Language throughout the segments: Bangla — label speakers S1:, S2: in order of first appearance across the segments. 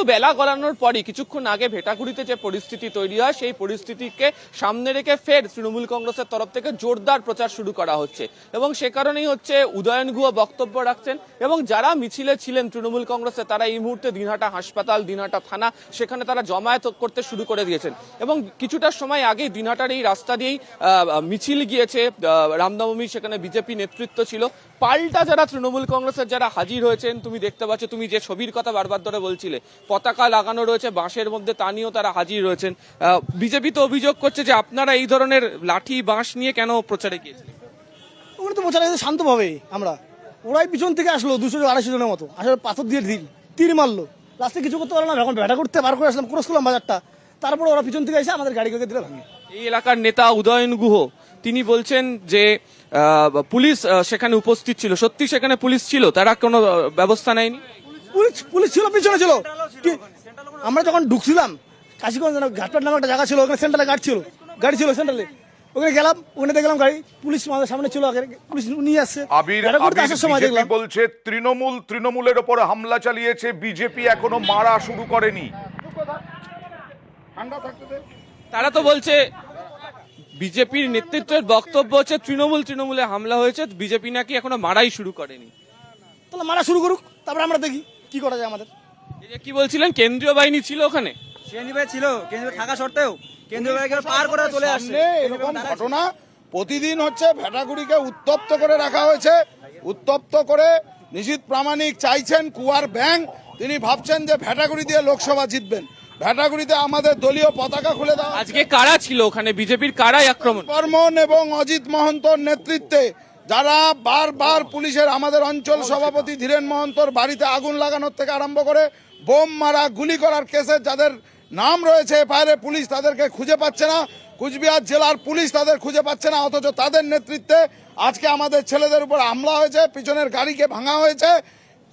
S1: বেলা গড়ানোর পরই কিছুক্ষণ আগে ভেটাগুড়িতে যে পরিস্থিতি তৈরি হয় সেই পরিস্থিতিকে সামনে রেখে ফের তৃণমূল কংগ্রেসের তরফ থেকে জোরদার প্রচার শুরু করা হচ্ছে এবং সে কারণেই হচ্ছে উদয়ন গুহ বক্তব্য রাখছেন এবং যারা মিছিলে ছিলেন তৃণমূল কংগ্রেসে তারা এই মুহূর্তে দিনহাটা হাসপাতাল, দিনহাটা থানা সেখানে তারা জমায়েত করতে শুরু করে দিয়েছেন এবং কিছুটা সময় আগেই দিনহাটার এই রাস্তা দিয়েই মিছিল গিয়েছে রামনবমী, সেখানে বিজেপি নেতৃত্ব ছিল। পাল্টা যারা তৃণমূল কংগ্রেসের যারা হাজির হয়েছেন তুমি দেখতে পাচ্ছ, তুমি যে ছবির কথা বারবার ধরে বলছিলে পতাকা লাগানো রয়েছে বাঁশের মধ্যে, তা নিয়েও তারা হাজির রয়েছেন। বিজেপি তো অভিযোগ করছে যে আপনারা এই ধরনের লাঠি বাঁশ নিয়ে কেন প্রচারে গিয়েছিলেন?
S2: ওগুলো তো প্রচারে শান্তভাবে আমরা, ওরাই পিছন থেকে আসলো 200-250 জনের মতো, আসলে পাথর দিয়ে তীর মারলো, লাস্টে কিছু করতে পারলো না। এখন ভেটা করতে বার করে আসলাম, ক্রস করলাম বাজারটা, তারপরে ওরা পিছন থেকে এসে আমাদের গাড়ি দিলে ভাঙে।
S1: এই এলাকার নেতা উদয়ন গুহ তিনি বলছেন যে পুলিশ সেখানে উপস্থিত ছিল, সত্যি সেখানে পুলিশ ছিল, তারা কোনো ব্যবস্থা নেয়নি।
S2: পুলিশ ছিল, পিছনে ছিল। আমরা যখন ঢুকছিলাম কাশিগঞ্জ ঘাটপাট নামে একটা জায়গা ছিল, ওখানে সেন্ট্রালে গাড়ি ছিল সেন্ট্রালে, ওখানে গেলাম, ওখানে দেখলাম গাড়ি পুলিশ আমাদের সামনে ছিল, পুলিশ নিয়ে আসছে।
S3: বিজেপি বলছে তৃণমূলের উপর হামলা চালিয়েছে, বিজেপি এখনো মারা শুরু করেনি।
S1: তারা তো বলছে, বিজেপির নেতৃত্বের বক্তব্য হচ্ছে তৃণমূলে হামলা হয়েছে, বিজেপি নাকি এখনো মারাই শুরু করেনি।
S2: তাহলে মারা শুরু করুক, তারপরে আমরা দেখি কি করা যায়। আমাদের
S1: কি বলছিলেন, কেন্দ্রীয় বাহিনী ছিল ওখানে?
S4: ছিল, কেন্দ্রীয় থাকা সত্ত্বেও কেন্দ্রীয় বাহিনী পার করে চলে আসছে।
S5: এরকম ঘটনা প্রতিদিন হচ্ছে। ভেটাগুড়িকে উত্তপ্ত করে রাখা হয়েছে, উত্তপ্ত করে নিশীথ প্রামাণিক চাইছেন কুয়ার ব্যাং, তিনি ভাবছেন যে ভেটাগুড়ি দিয়ে লোকসভা জিতবেন। ভেটাগুড়িতে আমাদের দলীয় পতাকা খুলে দেওয়া।
S1: আজকে কারা ছিল ওখানে, বিজেপির কারাই আক্রমণ?
S5: বর্মন এবং অজিত মহন্তর নেতৃত্বে যারা বারবার পুলিশের, আমাদের অঞ্চল সভাপতি ধীরেন মহন্তর বাড়িতে আগুন লাগানোর থেকে আরম্ভ করে বোম মারা, গুলি করার কেসে যাদের নাম রয়েছে এফআইআরে, পুলিশ তাদেরকে খুঁজে পাচ্ছে না, কুচবিহার জেলার পুলিশ তাদের খুঁজে পাচ্ছে না, অথচ তাদের নেতৃত্বে আজকে আমাদের ছেলেদের উপর হামলা হয়েছে, পিছনের গাড়িকে ভাঙা হয়েছে।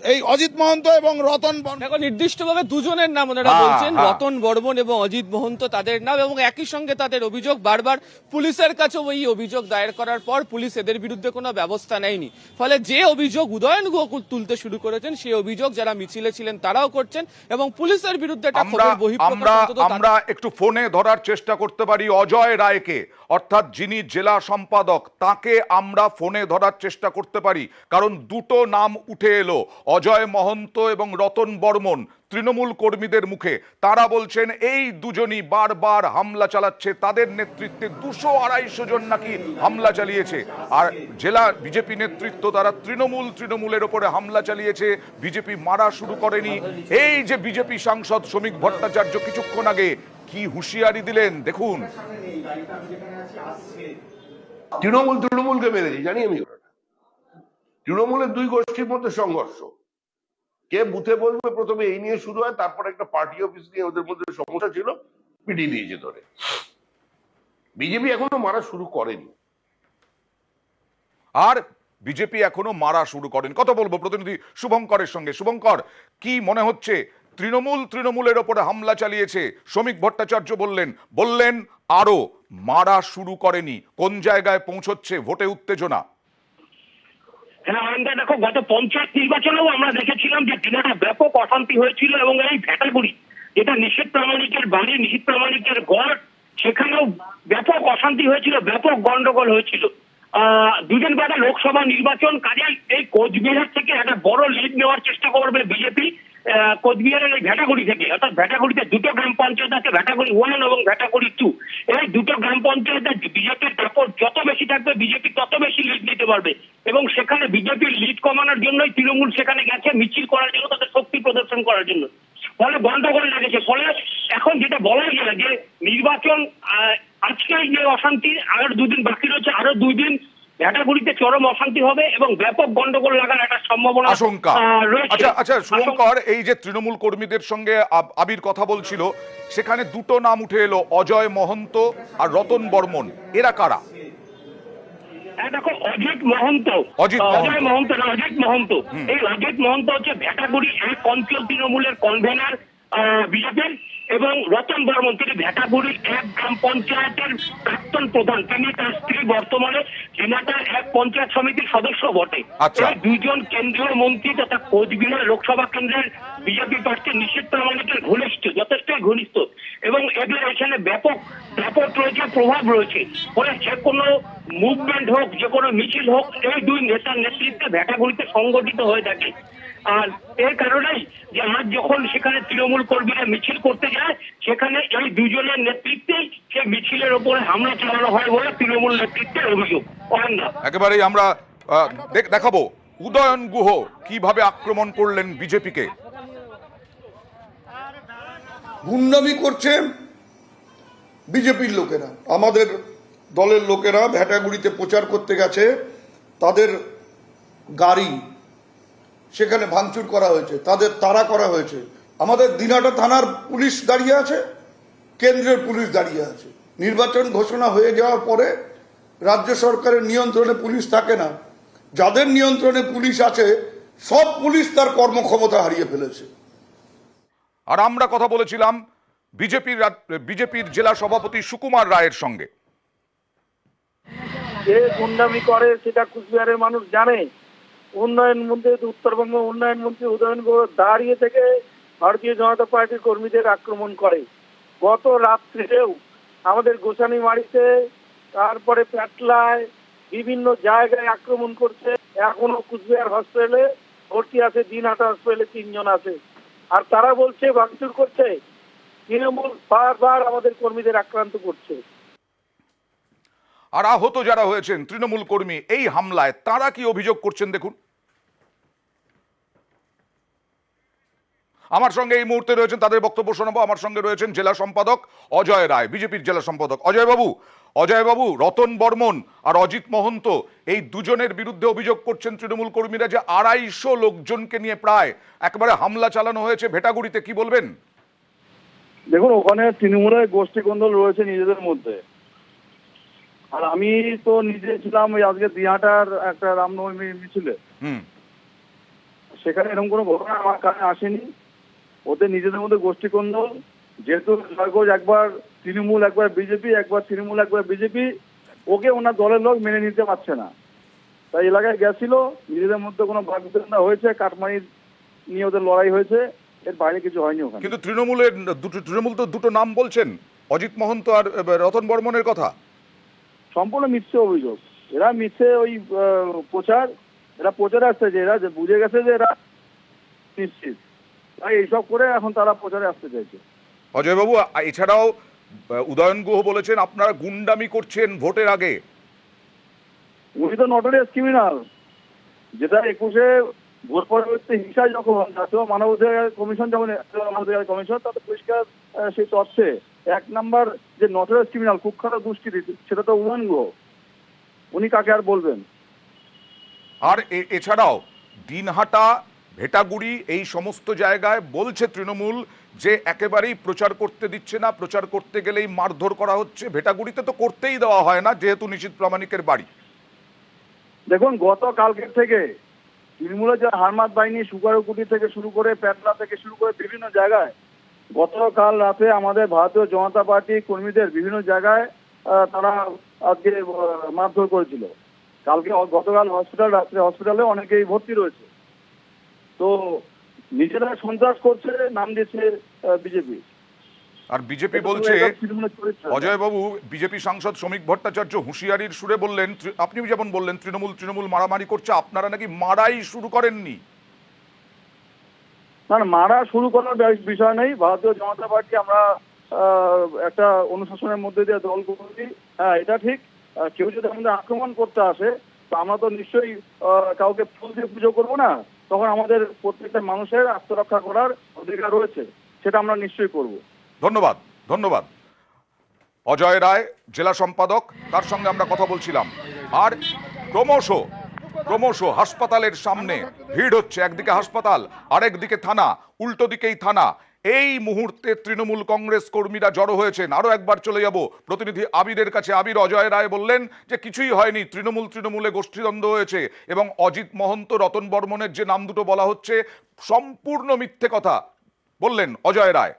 S5: এই অজিত মহন্ত এবং রতন
S1: দেখো নির্দিষ্টভাবে দুজনের নাম ওনারা বলছেন, রতন বর্মন এবং অজিত মহন্ত তাদের নাম, এবং একই সঙ্গে তাদের অভিযোগ বারবার পুলিশের কাছেও এই অভিযোগ দায়ের করার পর পুলিশ এদের বিরুদ্ধে কোনো ব্যবস্থা নেয়নি। ফলে যে অভিযোগ উদয়ন গুহ তুলতে শুরু করেছেন সেই অভিযোগ যারা মিছিলে ছিলেন তারাও করছেন এবং পুলিশের বিরুদ্ধে
S3: আমরা একটু ফোনে ধরার চেষ্টা করতে পারি অজয় রায়কে, অর্থাৎ যিনি জেলা সম্পাদক, তাকে আমরা ফোনে ধরার চেষ্টা করতে পারি, কারণ দুটো নাম উঠে এলো, অজয় মহন্ত এবং রতন বর্মন, তৃণমূল কর্মীদের মুখে। তারা বলছেন এই দুজনই বারবার হামলা চালাচ্ছে, তাদের নেতৃত্বে 200-250 জন নাকি হামলা চালিয়েছে। আর জেলা বিজেপি নেতৃত্ব তারা তৃণমূলের উপরে হামলা চালিয়েছে, বিজেপি মারা শুরু করেনি। এই যে বিজেপি সাংসদ শ্রমিক ভট্টাচার্য কিছুক্ষণ আগে কি হুঁশিয়ারি দিলেন দেখুন।
S6: তৃণমূলকে মেরেছি জানি আমি। তৃণমূলের দুই গোষ্ঠীর মধ্যে সংঘর্ষ, কে বুথে বলবে প্রথমে এই নিয়ে শুরু হয়, তারপর একটা পার্টি অফিস নিয়ে ওদের মধ্যে সমস্যা ছিল, পিটিয়ে দিয়েছে ধরে। বিজেপি এখনো মারা শুরু করেনি,
S3: আর বিজেপি এখনো মারা শুরু করেন। কথা বলবো প্রতিনিধি শুভঙ্করের সঙ্গে। শুভঙ্কর, কি মনে হচ্ছে? তৃণমূলের ওপরে হামলা চালিয়েছে, শ্রমিক ভট্টাচার্য বললেন আরো মারা শুরু করেনি, কোন জায়গায় পৌঁছচ্ছে ভোটে উত্তেজনা?
S7: হ্যাঁ, দেখো গত পঞ্চায়েত নির্বাচনেও আমরা দেখেছিলাম যে দিনহাটা ব্যাপক অশান্তি হয়েছিল এবং এই ভেটাগুড়ি যেটা নিশীথ প্রামাণিকের বাড়ি, নিশীথ প্রামাণিকের গড়, সেখানেও ব্যাপক অশান্তি হয়েছিল, ব্যাপক গন্ডগোল হয়েছিল। দুদিন বাদে লোকসভা নির্বাচন, কাজে এই কোচবিহার থেকে একটা বড় লিড নেওয়ার চেষ্টা করবে বিজেপি। কোচবিহারের এই ভেটাগুড়ি থেকে, অর্থাৎ ভেটাগুড়িতে দুটো গ্রাম পঞ্চায়েত আছে, ভেটাগুড়ি 1 এবং ভেটাগুড়ি 2। এই দুটো গ্রাম পঞ্চায়েতে বিজেপির দাপট যত বেশি থাকবে বিজেপি তত বেশি লিড নিতে পারবে এবং সেখানে বিজেপির লিড কমানোর জন্যই তৃণমূল সেখানে গেছে, মিছিল করার জন্য, তাদের শক্তি প্রদর্শন করার জন্য। ফলে গন্ডগোল লেগেছে। ফলে এখন যেটা বলা যায় যে নির্বাচন আজকে যে অশান্তি, আর 2 দিন বাকি রয়েছে, আরো 2 দিন ভেটাগুড়িতে চরম অশান্তি হবে এবং ব্যাপক গন্ডগোল লাগার একটা সম্ভাবনা
S3: আশঙ্কা
S7: রয়েছে।
S3: আচ্ছা শুভঙ্কর, এই যে তৃণমূল কর্মীদের সঙ্গে আবির কথা বলছিল, সেখানে দুটো নাম উঠে এলো, অজয় মহন্ত আর রতন বর্মন, এরা কারা?
S7: দেখো অজিত মহন্ত এই অজিত মহন্ত হচ্ছে ভেটাগুড়ি 1 অঞ্চল তৃণমূলের কনভেনার বিজেপির, এবং রতন বর্মন তিনি ভেটাগুড়ি এক গ্রাম পঞ্চায়েতের প্রাক্তন প্রধান, তিনি তার স্ত্রী বর্তমানে জিনাটা এক পঞ্চায়েত সমিতির সদস্য বটে।
S3: আচ্ছা।
S7: এই দুইজন কেন্দ্রীয় মন্ত্রী তথা কোচবিহার লোকসভা কেন্দ্রের বিজেপি প্রার্থী নিশীথ প্রামাণিকের ঘনিষ্ঠ, যথেষ্টই ঘনিষ্ঠ, এবং এদের এখানে ব্যাপক ব্যাপক রয়েছে, প্রভাব রয়েছে। ফলে যে কোনো মুভমেন্ট হোক, যে কোনো মিছিল হোক, এই দুই নেতার নেতৃত্বে ভেটাগুড়িতে সংগঠিত হয়ে থাকে। আর এর কারণেই যে আজ যখন সেখানে তৃণমূল কর্মীরা মিছিল করতে যায়, সেখানে এই দুজনের নেতৃত্বেই সেই মিছিলের ওপরে হামলা চালানো হয় বলে তৃণমূল নেতৃত্বের অভিযোগ। অরেন্দা,
S3: একেবারেই আমরা দেখাবো উদয়ন গুহ কিভাবে আক্রমণ করলেন বিজেপিকে।
S5: গুন্ডামি করছে বিজেপির লোকেরা, আমাদের দলের লোকেরা ভেটাগুড়িতে প্রচার করতে গেছে, তাদের গাড়ি সেখানে ভাঙচুর করা হয়েছে, তাদের তাড়া করা হয়েছে। আমাদের দিনাটা থানার পুলিশ দাঁড়িয়ে আছে, কেন্দ্রের পুলিশ দাঁড়িয়ে আছে। নির্বাচন ঘোষণা হয়ে যাওয়ার পরে রাজ্য সরকারের নিয়ন্ত্রণে পুলিশ থাকে না, যাদের নিয়ন্ত্রণে পুলিশ আছে সব পুলিশ তার কর্মক্ষমতা হারিয়ে ফেলেছে।
S3: আর আমরা কথা বলেছিলাম বিজেপির জেলা সভাপতি সুকুমার রায়ের সঙ্গে।
S8: যে গুন্ডামি করে সেটা কুচবিহারের মানুষ জানে। উন্নয়ন মন্ত্রী, উত্তরবঙ্গ উন্নয়ন মন্ত্রী উদয়ন গুহ দাঁড়িয়ে থেকে ভারতীয় জনতা পার্টির কর্মীদের আক্রমণ করে। গত রাত্রিতেও আমাদের গোসানিমারিতে, তারপরে প্যাটলায়, বিভিন্ন জায়গায় আক্রমণ করছে। এখনো কুচবিহার হসপিটালে ভর্তি আছে, দিনহাটা হসপিটালে 3 জন আছে। আর তারা বলছে ভাঙচুর করছে, তৃণমূল বারবার আমাদের কর্মীদের আক্রান্ত করছে।
S3: আর আহত যারা হয়েছেন তৃণমূল কর্মী এই হামলায়, তারা কি অভিযোগ করছেন দেখুন। আমার সঙ্গে এই মুহূর্তে রয়েছেন, তাদের বক্তব্য শোনাবো। আমার সঙ্গে রয়েছেন জেলা সম্পাদক অজয় রায়, বিজেপির জেলা সম্পাদক। অজয়বাবু, রতন বর্মন আর অজিত মহন্ত এই দুজনের বিরুদ্ধে অভিযোগ করছেন তৃণমূল কর্মীরা যে 250 লোকজনকে নিয়ে প্রায় একেবারে হামলা চালানো হয়েছে ভেটাগুড়িতে, কি বলবেন?
S8: দেখুন, ওখানে তৃণমূলের গোষ্ঠী কোন্দল রয়েছে নিজেদের মধ্যে। আর আমি তো নিজে ছিলাম ওই আজকে দিনহাটার একটা রামনবমী মিছিলে, সেখানে এরকম কোনো ঘটনা আমার কানে আসেনি। ওদের নিজেদের মধ্যে গোষ্ঠী কোন্দল, যেহেতু জয়গোজ একবার তৃণমূল একবার বিজেপি, একবার তৃণমূল একবার বিজেপি, ওকে ওনার দলের লোক মেনে নিতে পারছে না, তাই এলাকায় গেছিল। নিজেদের মধ্যে কোনো বাগবিতণ্ডা হয়েছে, কাটমানি নিয়ে ওদের লড়াই হয়েছে, এর বাইরে কিছু হয়নি ওখানে।
S3: কিন্তু তৃণমূল তো দুটো নাম বলছেন, অজিত মহন্ত আর রতন বর্মনের কথা।
S8: সম্পূর্ণ মিথ্যে অভিযোগ। এরা মিথ্যে ওই এরা প্রচারে আসছে, যে এরা বুঝে গেছে যে এরা নিশ্চিত, তাই এইসব করে এখন তারা প্রচারে আসতে চাইছে।
S3: অজয়বাবু, এছাড়াও উদয়ন গুহ বলেছেন আপনারা গুন্ডামি করছেন ভোটের আগে।
S8: উনি তো নটোরিয়াস ক্রিমিনাল, যেটা 21-এ ভোট পরবর্তী হিংসায় যখন জাতীয় মানবাধিকার কমিশন, যখন মানবাধিকার কমিশন, তাতে পরিষ্কার সেই তথ্যে 1 নাম্বার যে নটোরিয়াস ক্রিমিনাল, কুখ্যাত দুষ্কৃতী, সেটা তো উদয়ন গুহ। উনি কাকে আর বলবেন?
S3: আর এছাড়াও দিনহাটা, ভেটাগুড়ি এই সমস্ত জায়গায় বলছে তৃণমূল যে একেবারেই প্রচার করতে দিচ্ছে না, প্রচার করতে গেলেই মারধর করা হচ্ছে। ভেটাগুড়িতে তো করতেই দেওয়া হয় না, যেহেতু নিশীথ প্রামাণিকের বাড়ি।
S8: দেখুন, গতকালকের থেকে তৃণমূলের যে হারমাত বাহিনী সুগারকুটি থেকে শুরু করে, প্যাটলা থেকে শুরু করে বিভিন্ন জায়গায়, গতকাল রাতে আমাদের ভারতীয় জনতা পার্টি কর্মীদের বিভিন্ন জায়গায় তারা আজকে মারধর করেছিল। গতকাল হসপিটালে অনেকেই ভর্তি রয়েছে। তো নিজেরা সন্ত্রাস করছে, নাম দিচ্ছে বিজেপি।
S3: আর বিজেপি বলছে, অজয়বাবু, বিজেপি সাংসদ শ্রমিক ভট্টাচার্য হুঁশিয়ারির সুরে বললেন, আপনি যেমন বললেন তৃণমূল মারামারি করছে, আপনারা নাকি মারাই শুরু করেননি।
S8: না, মারা শুরু করার বিষয় নেই। ভারতীয় জনতা পার্টি আমরা একটা অনুশাসনের মধ্যে দিয়ে দল করি। হ্যাঁ, এটা ঠিক। কেউ যদি আমাদের আক্রমণ করতে আসে, তো আমরা তো নিশ্চয়ই কাউকে ফুল দিয়ে পুজো করবো না। তখন আমাদের প্রত্যেকটা মানুষের আত্মরক্ষা করার অধিকার রয়েছে, সেটা আমরা নিশ্চয়ই করব।
S3: ধন্যবাদ অজয় রায়, জেলা সম্পাদক, তার সঙ্গে আমরা কথা বলছিলাম। আর ক্রমশ হাসপাতালের সামনে ভিড় হচ্ছে। একদিকে হাসপাতাল, আরেকদিকে থানা, উল্টো দিকেই থানা। এই মুহূর্তে তৃণমূল কংগ্রেস কর্মীরা জড়ো হয়েছেন। আরো একবার চলে যাব প্রতিনিধি আবিরের কাছে। আবির, অজয় রায় বললেন যে কিছুই হয়নি, তৃণমূলে গোষ্ঠীদ্বন্দ্ব হয়েছে, এবং অজিত মহন্ত, রতন বর্মনের যে নাম দুটো বলা হচ্ছে সম্পূর্ণ মিথ্যে কথা বললেন অজয় রায়।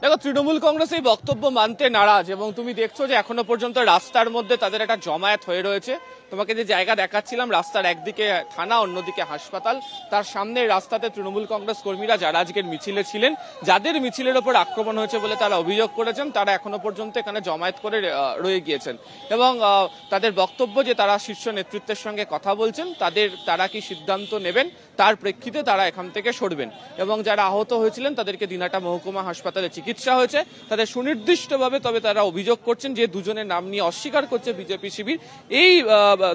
S1: দেখো, তৃণমূল কংগ্রেস এই বক্তব্য মানতে নারাজ এবং তুমি দেখছো যে এখনো পর্যন্ত রাস্তার মধ্যে তাদের একটা জমায়েত হয়ে রয়েছে। তোমাকে যে জায়গা দেখাচ্ছিলাম, রাস্তার একদিকে থানা, অন্যদিকে হাসপাতাল, তার সামনে রাস্তাতে তৃণমূল কংগ্রেস কর্মীরা যারা আজকের মিছিলে ছিলেন, যাদের মিছিলের ওপর আক্রমণ হয়েছে বলে তারা অভিযোগ করেছেন, তারা এখনো পর্যন্ত এখানে জমায়েত করে রয়ে গিয়েছেন এবং তাদের বক্তব্য যে তারা শীর্ষ নেতৃত্বের সঙ্গে কথা বলছেন, তারা কি সিদ্ধান্ত নেবেন তার প্রেক্ষিতে তারা এখান থেকে সরবেন। এবং যারা আহত হয়েছিলেন তাদেরকে দিনহাটা মহকুমা হাসপাতালে চিকিৎসা হয়েছে। তাদের সুনির্দিষ্টভাবে তবে তারা অভিযোগ করছেন যে দুজনের নাম নিয়ে অস্বীকার করছে বিজেপি শিবির। এই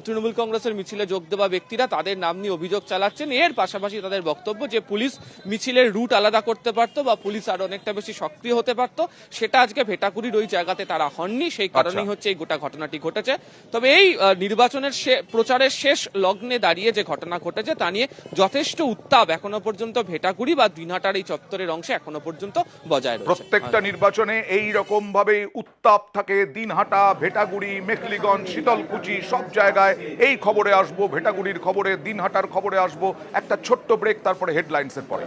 S1: তৃণমূল কংগ্রেসের মিছিলে যোগ দেওয়া ব্যক্তিরা তাদের নাম নিয়ে অভিযোগ চালাচ্ছেন। এর পাশাপাশি তাদের বক্তব্য যে পুলিশ মিছিলের রুট আলাদা করতে পারতো বা পুলিশ আরো অনেকটা বেশি সক্রিয় হতে পারতো, সেটা আজকে ভেটাকুড়ির ওই জায়গাতে তারা হননি, সেই কারণেই হচ্ছে এই গোটা ঘটনাটি ঘটেছে। তবে এই নির্বাচনের প্রচারের শেষ লগ্নে দাঁড়িয়ে যে ঘটনা ঘটেছে তা নিয়ে যথেষ্ট উত্তাপ এখনো পর্যন্ত ভেটাকুড়ি বা দিনহাটার এই চত্বরের অংশে এখনো পর্যন্ত বজায় রয়েছে।
S3: প্রত্যেকটা নির্বাচনে এই রকম ভাবে উত্তাপ থাকে। দিনহাটা, ভেটাগুড়ি, মেখলিগঞ্জ, শীতলকুচি সব জায়গায় এই খবরে আসবো, ভেটাগুড়ির খবরে, দিনহাটার খবরে আসবো। একটা ছোট্ট ব্রেক, তারপরে হেডলাইন্সের পরে।